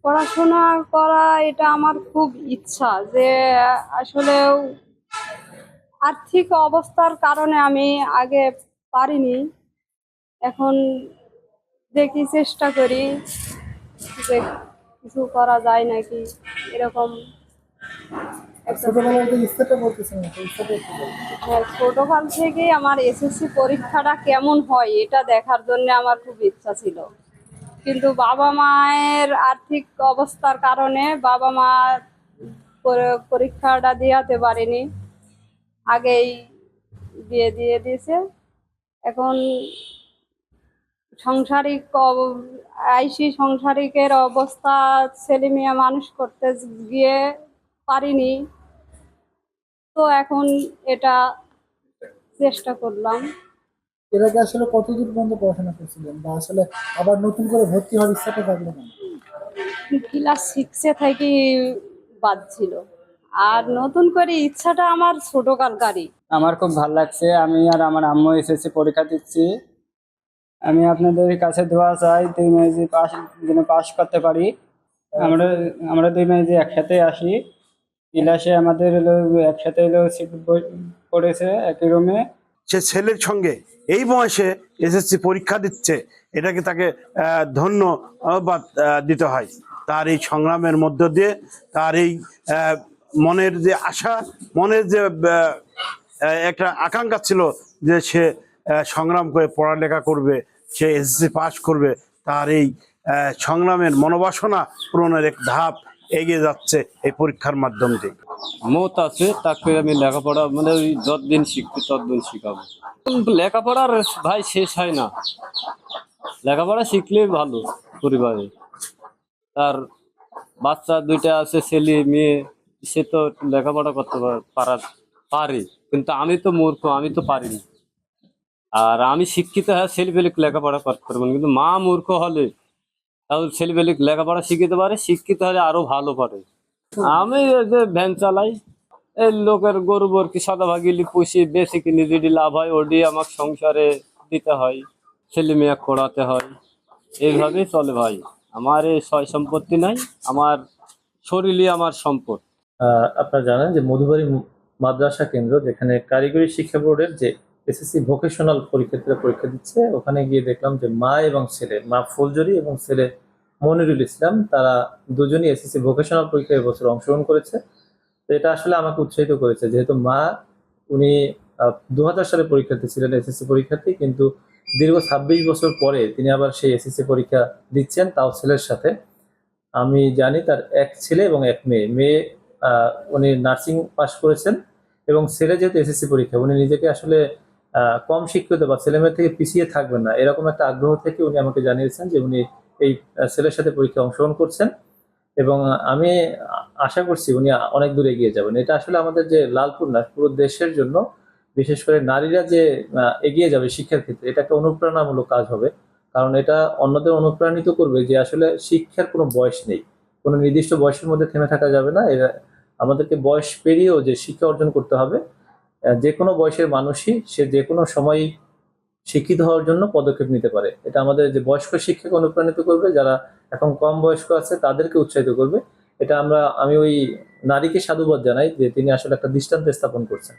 পড়াশোনা করা এটা আমার খুব ইচ্ছা, যে আসলে আর্থিক অবস্থার কারণে আমি আগে পারিনি। এখন দেখি, চেষ্টা করি যে কিছু করা যায় নাকি, এরকম একটা। হ্যাঁ, ছোটকাল থেকেই আমার এসএসসি পরীক্ষাটা কেমন হয় এটা দেখার জন্য আমার খুব ইচ্ছা ছিল, কিন্তু বাবা মায়ের আর্থিক অবস্থার কারণে বাবা মা পরীক্ষাটা দিয়াতে পারেনি, আগেই বিয়ে দিয়ে দিয়েছে। এখন সাংসারিকের অবস্থা, ছেলে মেয়ে মানুষ করতে গিয়ে পারিনি, তো এখন এটা চেষ্টা করলাম। এর আগে আসলে কতদূর পর্যন্ত পড়াশোনা করছিলেন, বা আসলে আবার নতুন করে ভর্তি হওয়ার ইচ্ছাটা থাকলো না? ক্লাস 6 থেকে বাদ ছিল, আর নতুন করে ইচ্ছাটা আমার ছোটকালকারই। আমার খুব ভালো লাগছে। আমি আর আমার আম্মু এসএসসি পরীক্ষা দিচ্ছি। আমি আপনাদের কাছে দোয়া চাই, 2 মেয়ে যেন পাশ করতে পারি। আমরা আমরা 2 মেয়ে একসাথে আসি ক্লাসে, আমাদের হলো একসাথে হলো সিট পড়েছে একই রুমে। সে ছেলের সঙ্গে এই বয়সে এসএসসি পরীক্ষা দিচ্ছে, এটাকে তাকে ধন্যবাদ দিতে হয়। তার এই সংগ্রামের মধ্য দিয়ে, তার এই মনের যে আশা, মনের যে একটা আকাঙ্ক্ষা ছিল যে সে সংগ্রাম করে পড়ালেখা করবে, সে এসএসসি পাস করবে, তার এই সংগ্রামের মনোবাসনা পূরণের এক ধাপ এগিয়ে যাচ্ছে এই পরীক্ষার মাধ্যম দিয়ে। মত আছে, তাকে আমি লেখাপড়া মানে ওই যতদিন শিখছি ততদিন শিখাবো। লেখাপড়ার ভাই শেষ হয় না, লেখাপড়া শিখলে ভালো। পরিবারে তার বাচ্চা 2টা আছে, ছেলে মেয়ে, সে তো লেখাপড়া করতে পারে, কিন্তু আমি তো মূর্খ, আমি তো পারিনি। আর আমি শিক্ষিত হ্যাঁ, ছেলেপেলে লেখাপড়া করতে পারবো না, কিন্তু মা মূর্খ হলে তাহলে ছেলেপেলে লেখাপড়া শিখিতে পারে, শিক্ষিত হলে আরো ভালো পারে। আমি এই যে ভ্যান চালাই, এই লোকের গরু বরকি সদাভাগিলি পুষি বেশি কিনে যদি লাভ হয় ওটি আমার সংসারে দিতে হয়, ছেলে মেয়ে পড়াতে হয়, এইভাবেই চলে ভাই। আমার এই সয় সম্পত্তি নাই, আমার শরীরই আমার সম্পদ। আপনারা জানেন যে মধুবাড়ি মাদ্রাসা কেন্দ্র, যেখানে কারিগরি শিক্ষা বোর্ডের যে এসএসসি ভোকেশনাল পরীক্ষার্থীরা পরীক্ষা দিচ্ছে, ওখানে গিয়ে দেখলাম যে মা এবং ছেলে, মা ফুলজরি এবং ছেলে মনিরুল ইসলাম, তারা দুজনই এসএসসি ভোকেশনাল পরীক্ষায় এবছর অংশগ্রহণ করেছে। তো এটা আসলে আমাকে উৎসাহিত করেছে, যেহেতু মা উনি 2000 সালে পরীক্ষার্থী ছিলেন, এসএসসি পরীক্ষার্থী, কিন্তু দীর্ঘ 26 বছর পরে তিনি আবার সেই এসএসসি পরীক্ষা দিচ্ছেন, তাও ছেলের সাথে। আমি জানি তার এক ছেলে এবং এক মেয়ে। মেয়ে উনি নার্সিং পাস করেছেন, এবং ছেলে যেহেতু এসএসসি পরীক্ষা, উনি নিজেকে আসলে কম শিক্ষিত বা ছেলে মেয়ের থেকে পিছিয়ে থাকবেন না, এরকম একটা আগ্রহ থেকে উনি আমাকে জানিয়েছেন যে উনি এই ছেলের সাথে পরীক্ষা অংশগ্রহণ করছেন, এবং আমি আশা করছি উনি অনেক দূর এগিয়ে যাবেন। এটা আসলে আমাদের যে লালপুর না, পুরো দেশের জন্য, বিশেষ করে নারীরা যে এগিয়ে যাবে শিক্ষার ক্ষেত্রে, এটা একটা অনুপ্রেরণামূলক কাজ হবে। কারণ এটা অন্যদের অনুপ্রাণিত করবে যে আসলে শিক্ষার কোনো বয়স নেই, কোনো নির্দিষ্ট বয়সের মধ্যে থেমে থাকা যাবে না। এরা আমাদেরকে বয়স পেরিয়েও যে শিক্ষা অর্জন করতে হবে, যে কোনো বয়সের মানুষই সে যে কোনো সময় শিক্ষিত হওয়ার জন্য পদক্ষেপ নিতে পারে। এটা আমাদের যে বয়স্ক শিক্ষাকে অনুপ্রাণিত করবে, যারা এখন কম বয়স্ক আছে তাদেরকে উৎসাহিত করবে। এটা আমি ওই নারীকে সাধুবাদ জানাই যে তিনি আসলে একটা দৃষ্টান্ত স্থাপন করছেন।